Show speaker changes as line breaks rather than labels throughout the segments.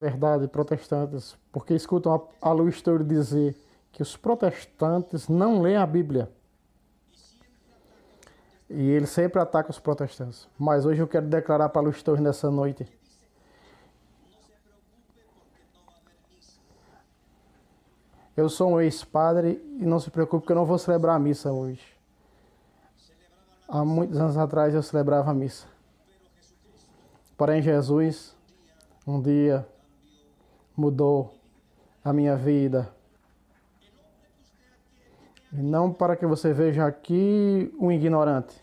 Verdade, protestantes, porque escutam a Louis Story dizer que os protestantes não leem a Bíblia. E ele sempre ataca os protestantes. Mas hoje eu quero declarar para a Louis Story nessa noite. Eu sou um ex-padre e não se preocupe que eu não vou celebrar a missa hoje. Há muitos anos atrás eu celebrava a missa. Porém, Jesus um dia mudou a minha vida. E não para que você veja aqui um ignorante.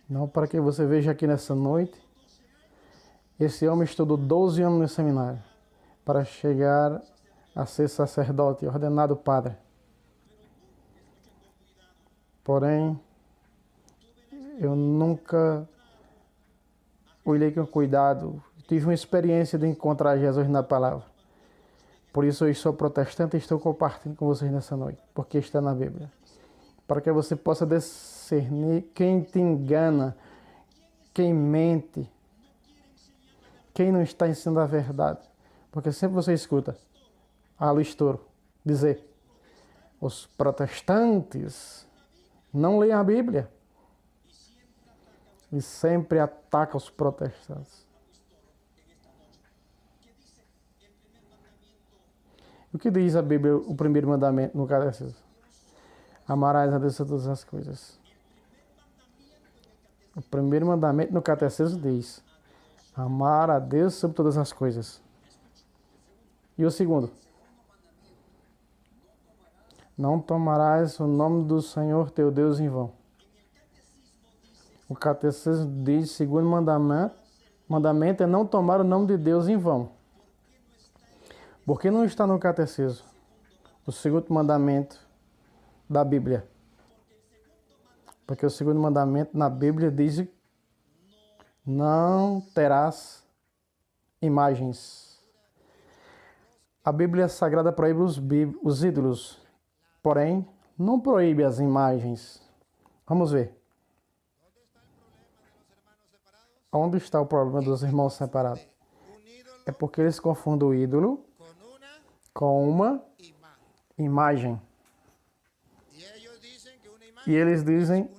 Não para que você veja aqui nessa noite. Esse homem estudou 12 anos no seminário para chegar a ser sacerdote, ordenado padre. Porém, eu nunca olhei com cuidado. Tive uma experiência de encontrar Jesus na palavra. Por isso eu sou protestante e estou compartilhando com vocês nessa noite, porque está na Bíblia. Para que você possa discernir quem te engana, quem mente, quem não está ensinando a verdade. Porque sempre você escuta a Louis Story dizer: os protestantes não leem a Bíblia. E sempre ataca os protestantes. O que diz a Bíblia, o primeiro mandamento no catecismo? Amarás a Deus sobre todas as coisas. O primeiro mandamento no catecismo diz: amar a Deus sobre todas as coisas. E o segundo? Não tomarás o nome do Senhor teu Deus em vão. O catecismo diz: segundo mandamento é não tomar o nome de Deus em vão. Por que não está no catecismo o segundo mandamento da Bíblia? Porque o segundo mandamento na Bíblia diz: não terás imagens. A Bíblia Sagrada proíbe os ídolos, porém não proíbe as imagens. Vamos ver. Onde está o problema dos irmãos separados? É porque eles confundem o ídolo com uma imagem. E eles dizem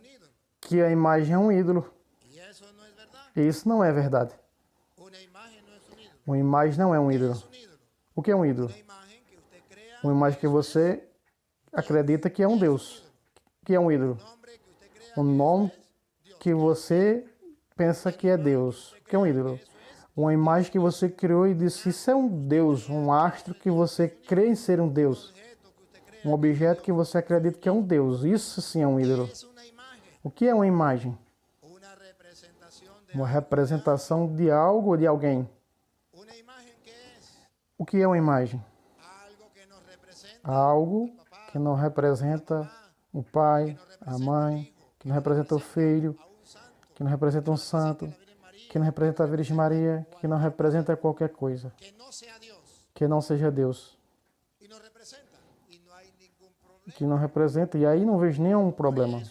que a imagem é um ídolo. E isso não é verdade. Uma imagem não é um ídolo. O que é um ídolo? Uma imagem que você acredita que é um Deus. O que é um ídolo? Um nome que você pensa que é Deus. O que é um ídolo? Uma imagem que você criou e disse: isso é um Deus, um astro que você crê em ser um Deus. Um objeto que você acredita que é um Deus. Isso sim é um ídolo. O que é uma imagem? Uma representação de algo ou de alguém. O que é uma imagem? Algo que não representa o pai, a mãe, que não representa o filho, que não representa um santo, que não representa a Virgem Maria, que não representa qualquer coisa, que não seja Deus. Que não representa, e aí não vejo nenhum problema.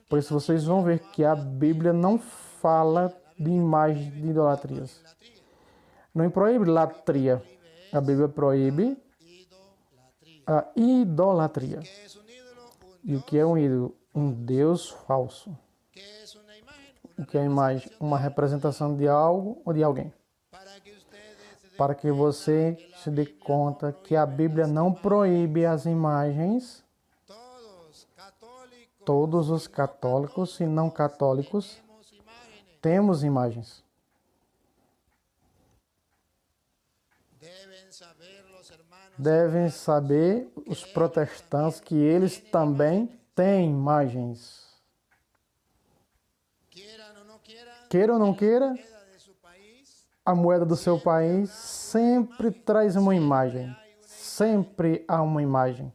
Por isso vocês vão ver que a Bíblia não fala de imagens de idolatrias. Não proíbe latria. A Bíblia proíbe a idolatria. E o que é um ídolo? Um Deus falso. O que é a imagem? Uma representação de algo ou de alguém. Para que você se dê conta que a Bíblia não proíbe as imagens. Todos os católicos e não católicos temos imagens. Devem saber os protestantes que eles também têm imagens. Queira ou não queira, a moeda do seu país sempre traz uma imagem. Sempre há uma imagem.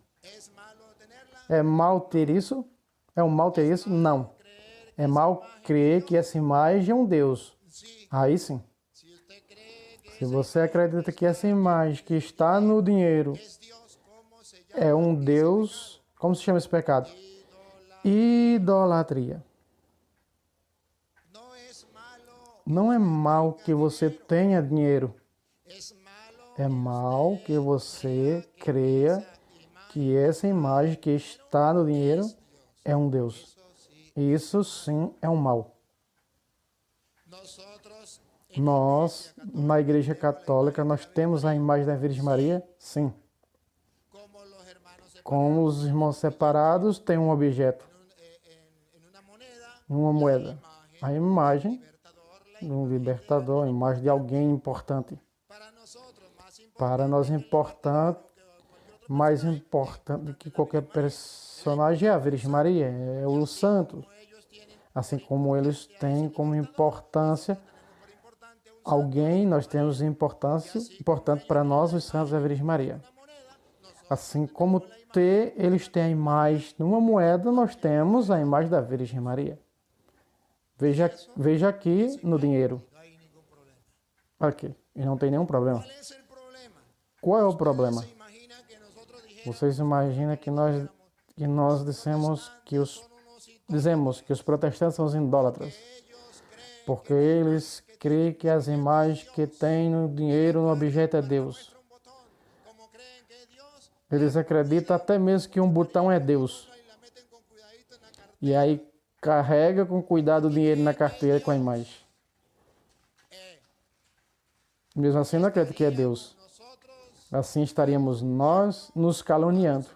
É mal ter isso? É um mal ter isso? Não. É mal crer que essa imagem é um Deus. Aí sim. Se você acredita que essa imagem que está no dinheiro é um Deus, como se chama esse pecado? Idolatria. Não é mal que você tenha dinheiro. É mal que você creia que essa imagem que está no dinheiro é um Deus. Isso sim é um mal. Nós, na Igreja Católica, nós temos a imagem da Virgem Maria? Sim. Como os irmãos separados têm um objeto, uma moeda. A imagem de um libertador, a imagem de alguém importante. Para nós, mais importante do que qualquer personagem é a Virgem Maria, é o santo. Assim como eles têm como importância alguém, nós temos importância, importante para nós, os santos, a Virgem Maria. Assim como eles têm a imagem de uma moeda, nós temos a imagem da Virgem Maria. Veja aqui no dinheiro. Aqui, e não tem nenhum problema. Qual é o problema? Vocês imaginam que nós dizemos que os protestantes são os idólatras, porque eles creem que as imagens que têm no dinheiro, no objeto, é Deus. Eles acreditam até mesmo que um botão é Deus. E aí carrega com cuidado o dinheiro na carteira com a imagem. Mesmo assim não acredita que é Deus. Assim estaríamos nós nos caluniando.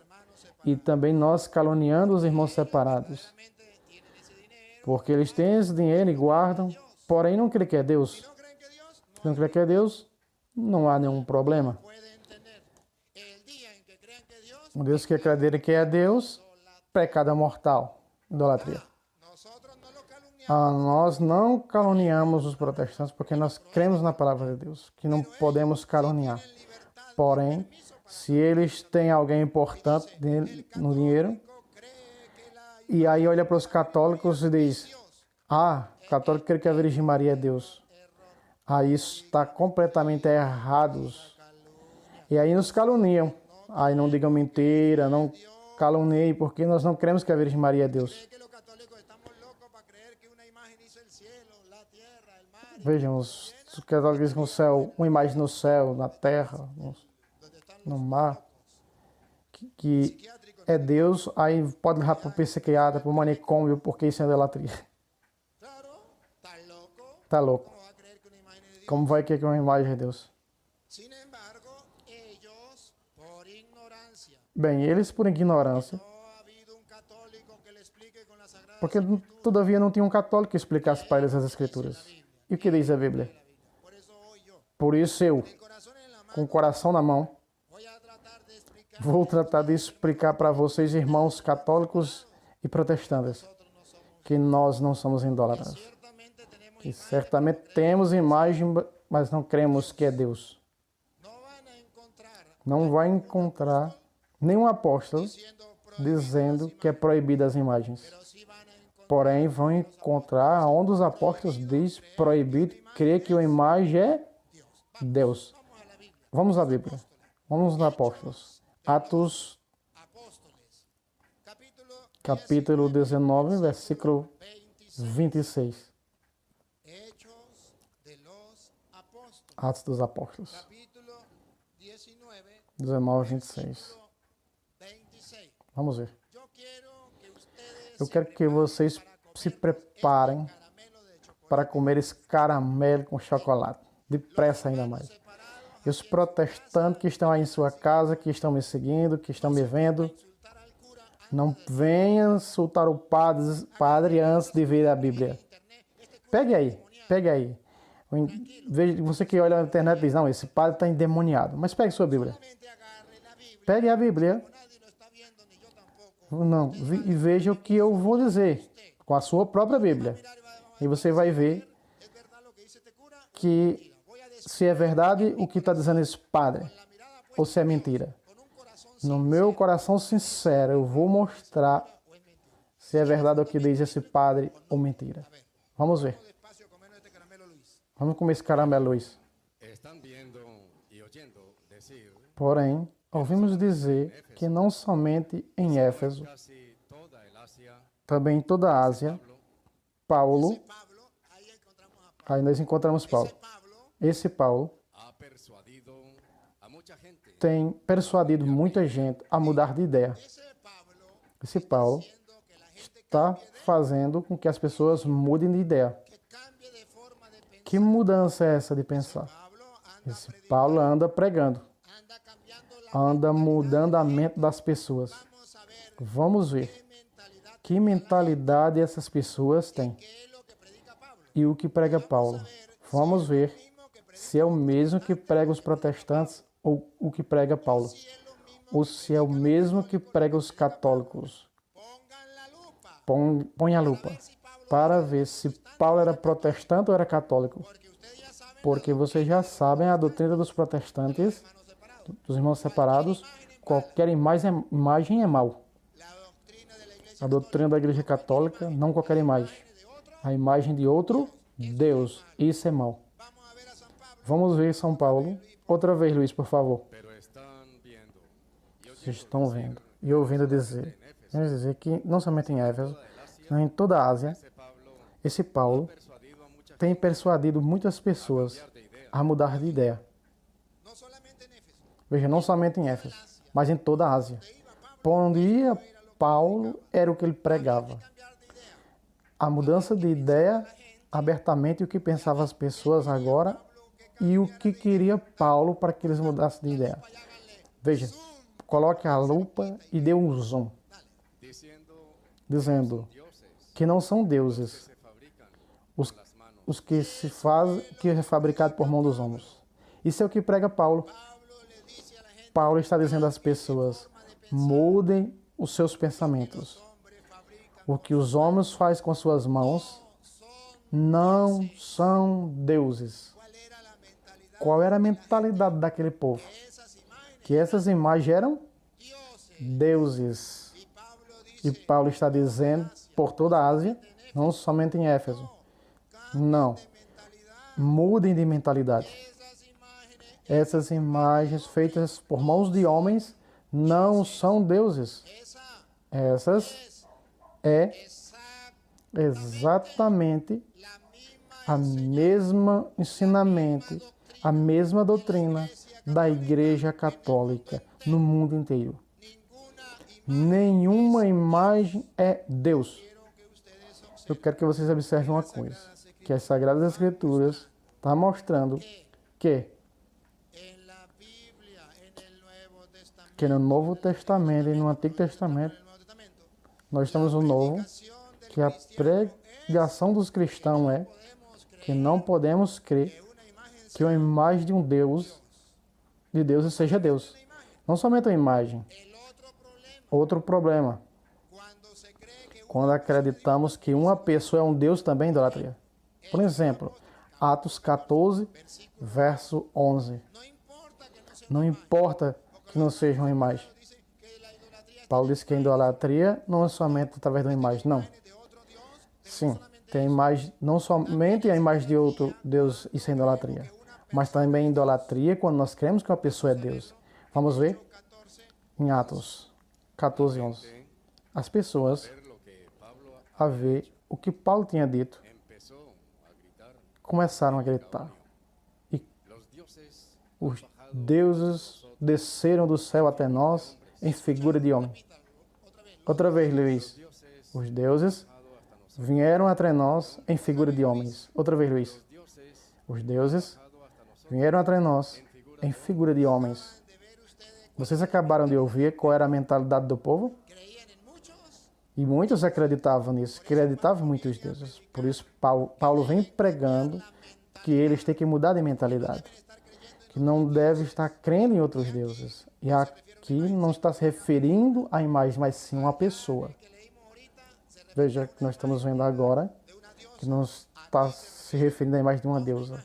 E também nós caluniando os irmãos separados. Porque eles têm esse dinheiro e guardam, porém não creem que é Deus. Se não creem que é Deus, não há nenhum problema. O Deus que acredita que é Deus, pecado é mortal, idolatria. Nós não caluniamos os protestantes porque nós cremos na palavra de Deus, que não podemos caluniar. Porém, se eles têm alguém importante no dinheiro, e aí olha para os católicos e diz, o católico crê que a Virgem Maria é Deus. Aí isso está completamente errado. E aí nos caluniam. Aí não digam mentira, não caluniem, porque nós não cremos que a Virgem Maria é Deus. Vejam, os católicos dizem que no céu, uma imagem no céu, na terra, no mar, que é Deus, aí pode levar para o psiquiatra, para o manicômio, porque isso é idolatria. Tá louco. Como vai que uma imagem é Deus? Bem, eles por ignorância, porque todavia não tinha um católico que explicasse para eles as Escrituras. E o que diz a Bíblia? Por isso eu, com o coração na mão, vou tratar de explicar para vocês, irmãos católicos e protestantes, que nós não somos idólatras. Que certamente temos imagem, mas não cremos que é Deus. Não vai encontrar nenhum apóstolo dizendo que é proibido as imagens. Porém, vão encontrar onde os apóstolos dizem proibido crer que a imagem é Deus. Vamos à Bíblia. Vamos nos Apóstolos. Atos, capítulo 19, versículo 26. Atos dos Apóstolos. 19, 26. Vamos ver. Eu quero que vocês se preparem para comer esse caramelo com chocolate. Depressa ainda mais. E os protestantes que estão aí em sua casa, que estão me seguindo, que estão me vendo, não venham insultar o padre antes de ver a Bíblia. Pegue aí. Você que olha na internet diz, não, esse padre está endemoniado. Mas pegue sua Bíblia. Pegue a Bíblia. Não, e veja o que eu vou dizer com a sua própria Bíblia. E você vai ver que se é verdade o que está dizendo esse padre, ou se é mentira. No meu coração sincero, eu vou mostrar se é verdade o que diz esse padre ou mentira. Vamos ver. Vamos comer esse caramelo, Luiz. Porém, ouvimos dizer que não somente em Éfeso, também em toda a Ásia, Paulo, aí nós encontramos Paulo. Esse Paulo tem persuadido muita gente a mudar de ideia. Esse Paulo está fazendo com que as pessoas mudem de ideia. Que mudança é essa de pensar? Esse Paulo anda pregando, anda mudando a mente das pessoas. Vamos ver que mentalidade essas pessoas têm e o que prega Paulo. Vamos ver se é o mesmo que prega os protestantes ou o que prega Paulo, ou se é o mesmo que prega os católicos. Põe a lupa para ver se Paulo era protestante ou era católico. Porque vocês já sabem a doutrina dos protestantes, dos irmãos separados, qualquer imagem é mal. A doutrina da Igreja Católica, não qualquer imagem. A imagem de outro Deus, isso é mal. Vamos ver São Paulo. Outra vez, Luiz, por favor. Vocês estão vendo e ouvindo dizer que não somente em Éfeso, mas em toda a Ásia, esse Paulo tem persuadido muitas pessoas a mudar de ideia. Veja, não somente em Éfeso, mas em toda a Ásia. Por onde ia Paulo, era o que ele pregava. A mudança de ideia, abertamente, o que pensavam as pessoas agora e o que queria Paulo para que eles mudassem de ideia. Veja, coloque a lupa e dê um zoom, dizendo que não são deuses os que se fazem, que é fabricado por mão dos homens. Isso é o que prega Paulo. Paulo está dizendo às pessoas: mudem os seus pensamentos. O que os homens fazem com suas mãos não são deuses. Qual era a mentalidade daquele povo? Que essas imagens eram deuses. E Paulo está dizendo por toda a Ásia, não somente em Éfeso. Não. Mudem de mentalidade. Essas imagens feitas por mãos de homens não são deuses. Essas é exatamente a mesma ensinamento, a mesma doutrina da Igreja Católica no mundo inteiro. Nenhuma imagem é Deus. Eu quero que vocês observem uma coisa, que as Sagradas Escrituras estão mostrando que no Novo Testamento e no Antigo Testamento, nós estamos no Novo, que a pregação dos cristãos é que não podemos crer que uma imagem de um Deus, de Deus, seja Deus. Não somente uma imagem. Outro problema. Quando acreditamos que uma pessoa é um Deus, também é idolatria. Por exemplo, Atos 14, verso 11. Não importa que não seja uma imagem. Paulo diz que a idolatria não é somente através de uma imagem, não. Sim, tem imagem, não somente a imagem de outro Deus, isso é idolatria. Mas também idolatria quando nós cremos que uma pessoa é Deus. Vamos ver? Em Atos 14, 11. As pessoas, a ver o que Paulo tinha dito, começaram a gritar. E os deuses desceram do céu até nós em figura de homem. Outra vez, Luiz. Os deuses vieram até nós em figura de homens. Outra vez, Luiz. Os deuses vieram até nós em figura de homens. Vocês acabaram de ouvir qual era a mentalidade do povo? E muitos acreditavam nisso, acreditavam em muitos deuses. Por isso, Paulo vem pregando que eles têm que mudar de mentalidade. Que não deve estar crendo em outros deuses. E aqui não está se referindo à imagem, mas sim a uma pessoa. Veja que nós estamos vendo agora que não está se referindo à imagem de uma deusa.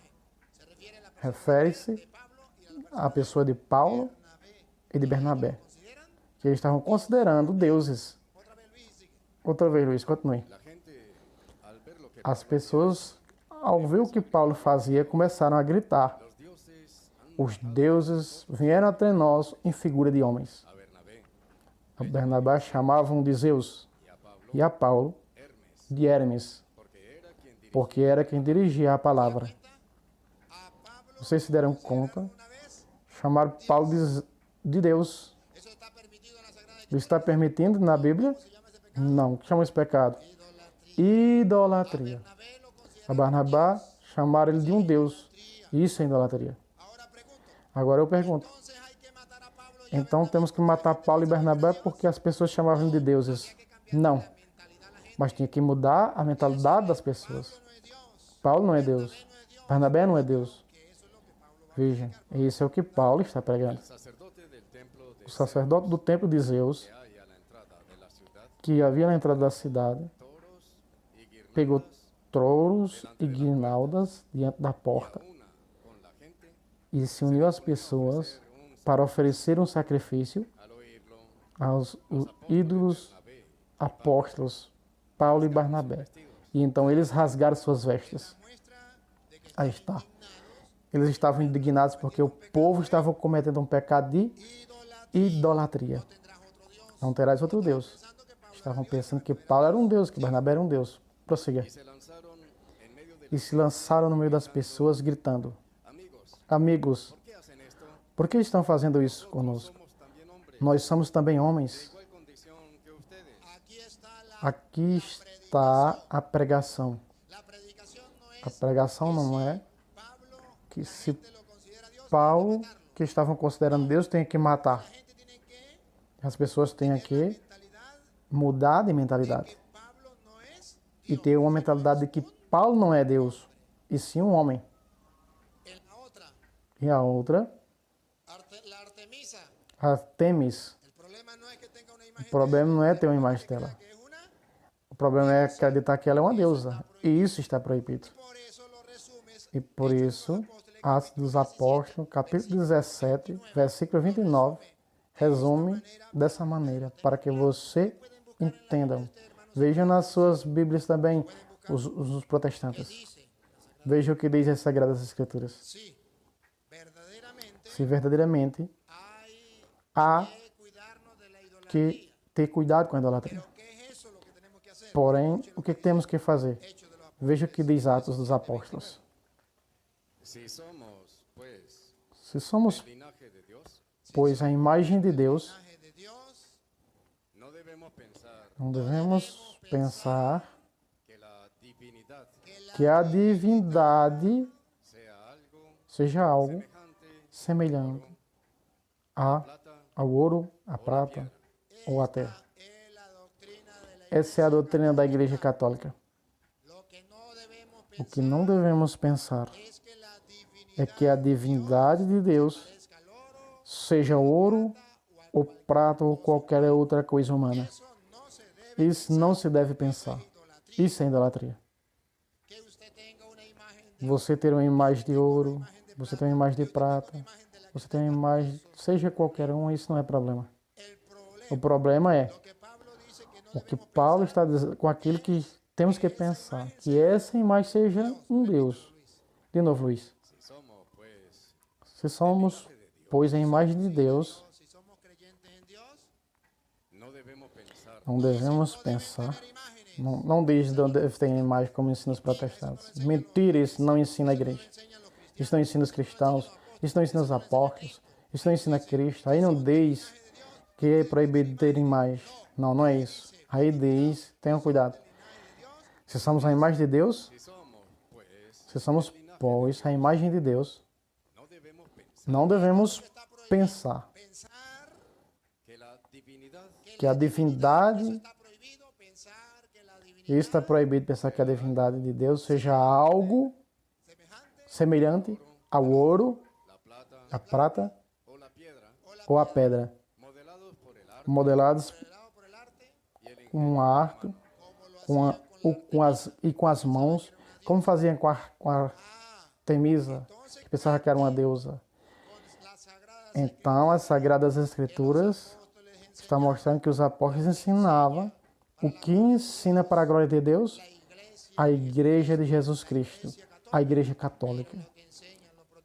Refere-se à pessoa de Paulo e de Bernabé, que eles estavam considerando deuses. Outra vez, Luiz, continue. As pessoas, ao ver o que Paulo fazia, começaram a gritar. Os deuses vieram até nós em figura de homens. A Bernabé chamavam de Zeus e a Paulo de Hermes, porque era quem dirigia a palavra. Vocês se deram conta Chamaram Paulo de Deus. Isso está permitindo na Bíblia? Não. O que chama esse pecado? Idolatria. A Barnabá chamaram ele de um Deus. Isso é idolatria. Agora eu pergunto. Então temos que matar Paulo e Barnabé porque as pessoas chamavam de deuses? Não. Mas tinha que mudar a mentalidade das pessoas. Paulo não é Deus. Barnabé não é Deus. Veja, isso é o que Paulo está pregando. O sacerdote do templo de Zeus, que havia na entrada da cidade, pegou touros e guirnaldas diante da porta e se uniu às pessoas para oferecer um sacrifício aos ídolos apóstolos Paulo e Barnabé. E então eles rasgaram suas vestes. Aí está. Eles estavam indignados porque o povo estava cometendo um pecado de idolatria. Não terás outro Deus. Estavam pensando que Paulo era um Deus, que Barnabé era um Deus. Prossiga. E se lançaram no meio das pessoas gritando: Amigos, por que estão fazendo isso conosco? Nós somos também homens. Aqui está a pregação. A pregação não é que se Paulo, que estavam considerando Deus, tem que matar. As pessoas têm que mudar de mentalidade. E ter uma mentalidade de que Paulo não é Deus, e sim um homem. E a outra, Artemis. O problema não é ter uma imagem dela. O problema é acreditar que ela é uma deusa. E isso está proibido. E por isso, Atos dos Apóstolos, capítulo 17, versículo 29, resume dessa maneira, para que você entenda. Vejam nas suas Bíblias também os protestantes. Vejam o que diz as Sagradas Escrituras. Se verdadeiramente há que ter cuidado com a idolatria. Porém, o que temos que fazer? Veja o que diz Atos dos Apóstolos. Se somos, pois, a imagem de Deus, não devemos pensar que a divindade seja algo semelhante ao ouro, à prata ou à terra. Essa é a doutrina da Igreja Católica. O que não devemos pensar é que a divindade de Deus seja ouro, ou prata, ou qualquer outra coisa humana. Isso não se deve pensar. Isso é idolatria. Você ter uma imagem de ouro, você ter uma imagem de prata, você ter uma imagem, seja qualquer uma, isso não é problema. O problema é o que Paulo está dizendo com aquilo que temos que pensar, que essa imagem seja um Deus. De novo, Luiz. Se somos, pois, a imagem de Deus, não devemos pensar. Não diz de onde deve ter imagem como ensina os protestantes. Mentira, isso não ensina a igreja. Isso não ensina os cristãos. Isso não ensina os apóstolos. Isso não ensina Cristo. Aí não diz que é proibido ter imagem. Não, não é isso. Aí diz, tenham cuidado. Se somos a imagem de Deus, se somos, pois, a imagem de Deus, não devemos pensar que a divindade, está proibido pensar que a divindade de Deus seja algo semelhante ao ouro, a prata ou a pedra, modelados com a arte, com as mãos, como faziam com a Artemisa, que pensava que era uma deusa. Então, as Sagradas Escrituras estão mostrando que os apóstolos ensinavam o que ensina para a glória de Deus a Igreja de Jesus Cristo, a Igreja Católica.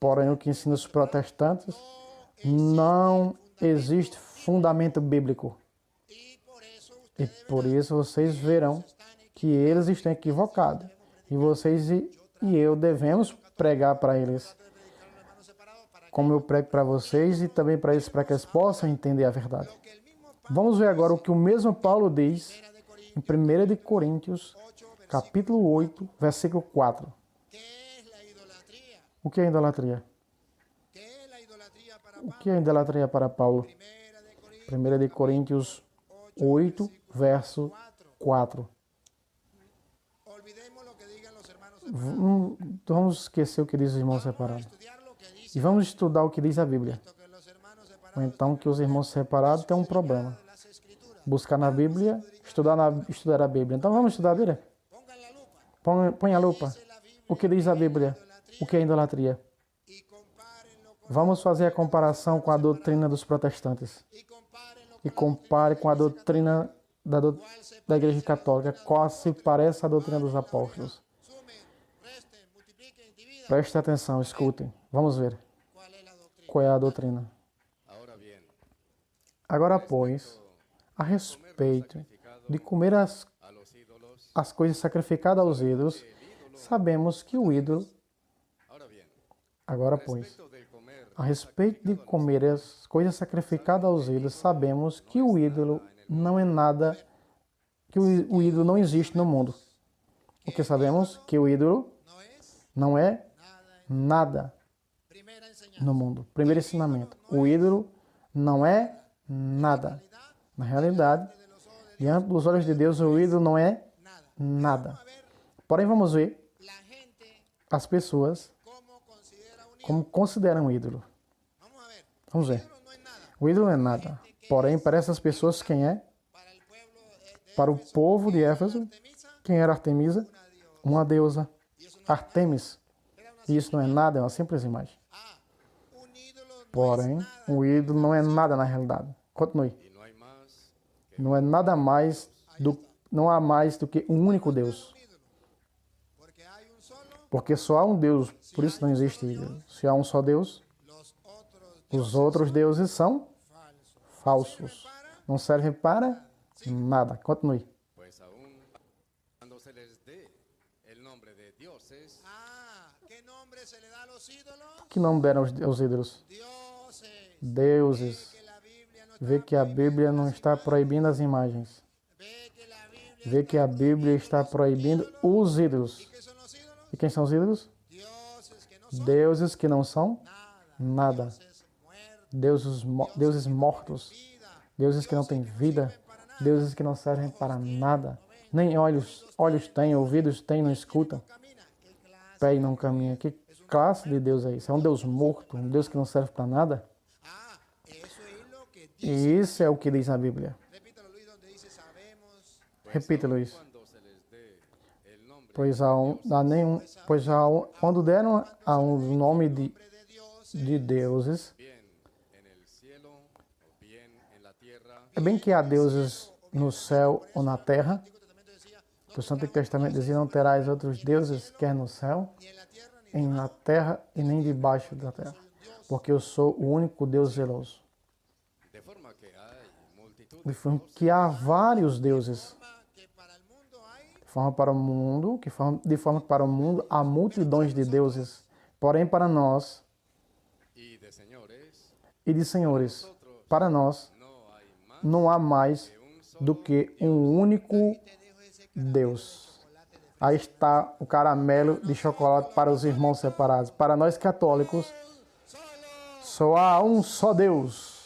Porém, o que ensina os protestantes, não existe fundamento bíblico. E por isso vocês verão que eles estão equivocados. E vocês e eu devemos pregar para eles. como eu prego para vocês e também para eles, para que eles possam entender a verdade. Vamos ver agora o que o mesmo Paulo diz em 1 de Coríntios, capítulo 8, versículo 4. O que é idolatria? O que é idolatria para Paulo? 1 de Coríntios 8, verso 4. Vamos esquecer o que diz os irmãos separados. E vamos estudar o que diz a Bíblia. Ou então que os irmãos separados têm um problema. Buscar na Bíblia, estudar a Bíblia. Então vamos estudar a Bíblia? Põe a lupa. O que diz a Bíblia? O que é idolatria? Vamos fazer a comparação com a doutrina dos protestantes. E compare com a doutrina da Igreja Católica, qual se parece à doutrina dos apóstolos. Prestem atenção, escutem. Vamos ver qual é a doutrina. Agora, pois, a respeito de comer as coisas sacrificadas aos ídolos, sabemos que o ídolo... Agora, pois, a respeito de comer as coisas sacrificadas aos ídolos, sabemos que o ídolo não é nada, que o ídolo não existe no mundo. Porque sabemos que o ídolo não é nada no mundo. Primeiro ensinamento. O ídolo não é nada. Na realidade, diante dos olhos de Deus, o ídolo não é nada. Porém, vamos ver as pessoas como consideram o ídolo. Vamos ver. O ídolo não é nada. Porém, para essas pessoas, quem é? Para o povo de Éfeso, quem era Artemisa? Uma deusa. Artemis. E isso não é nada, é uma simples imagem. Porém, o ídolo não é nada na realidade. Continue. Não é nada mais não há mais do que um único Deus. Porque só há um Deus, por isso não existe ídolo. Se há um só Deus, os outros deuses são falsos. Não servem para nada. Continue. Que nome deram aos ídolos? Deuses. Vê que a Bíblia não está proibindo as imagens. Vê que a Bíblia está proibindo os ídolos. E quem são os ídolos? Deuses que não são nada. Deuses mortos. Deuses que não têm vida. Deuses que não servem para nada. Nem olhos têm, ouvidos têm, não escutam. Pé e não caminha. Que classe de Deus é isso? É um Deus morto, um Deus que não serve para nada? E isso é o que diz a Bíblia. Repita, Luiz. Quando deram a um nome de deuses, é bem que há deuses no céu ou na terra. O Santo Testamento dizia, não terás outros deuses, quer no céu, nem na terra e nem debaixo da terra, porque eu sou o único Deus zeloso. De forma que há vários deuses. De forma que para o mundo há multidões de deuses. Porém, para nós e de senhores, para nós, não há mais do que um único Deus. Aí está o caramelo de chocolate para os irmãos separados. Para nós católicos, só há um só Deus.